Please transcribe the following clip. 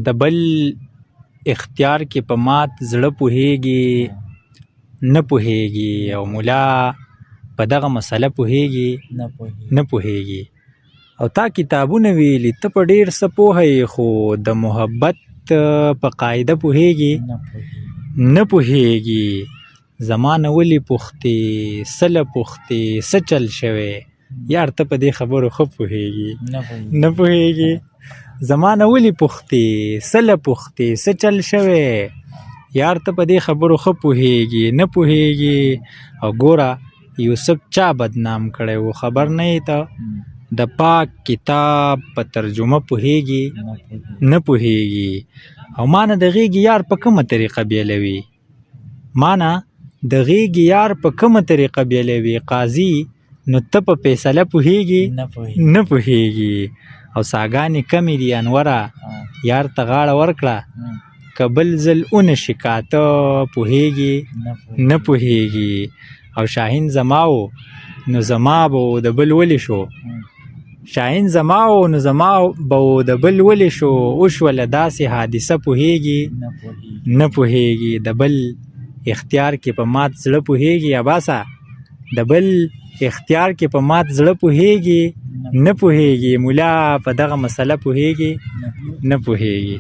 د بل اختیار کې په مات زړه پوهېږي نه پوهېږي او ملا په دغه مسله پوهېږي نه پوهېږي او تا کتابونه ویلي ته په ډېر څه پوهه یې خو د محبت په قاعده پوهېږي نه پوهېږي زما نه ولې پوښتې څه له پوښتې څه چل شوی یار ته په دې خبرو ښه پوهېږي نه پوهېږي زما نه ولې پوښتې څه له پوښتې څه چل شوی یار ته په دې خبرو ښه پوهېږي نه پوهېږي او ګوره یوسف چا بدنام کړی و خبر نه یې ته د پاک کتاب په ترجمه پوهېږي نه پوهېږي او ما نه د غېږې یار په کومه طریقه بیلوي ما نه د غېږې یار په کومه طریقه بیلوي قاضي نو ته په فیصله پوهېږي نه پوهېږي او ساګانې کمې دي انوره یار ته غاړه ورکړه که بل ځل ونشي کاته پوهېږي نه پوهېږي او شاهین زما و نو زما به و د بل ولې شو شاهین زما و نو زما به و د بل ولې شو وشوله داسې حادثه پوهېږي نه پوهېږي د بل اختیار کې په مات زړه پوهېږي عباسه د بل اختیار کې په مات زړه پوهېږي نه پوهېږي ملا په دغه مسله پوهېږي نه پوهېږي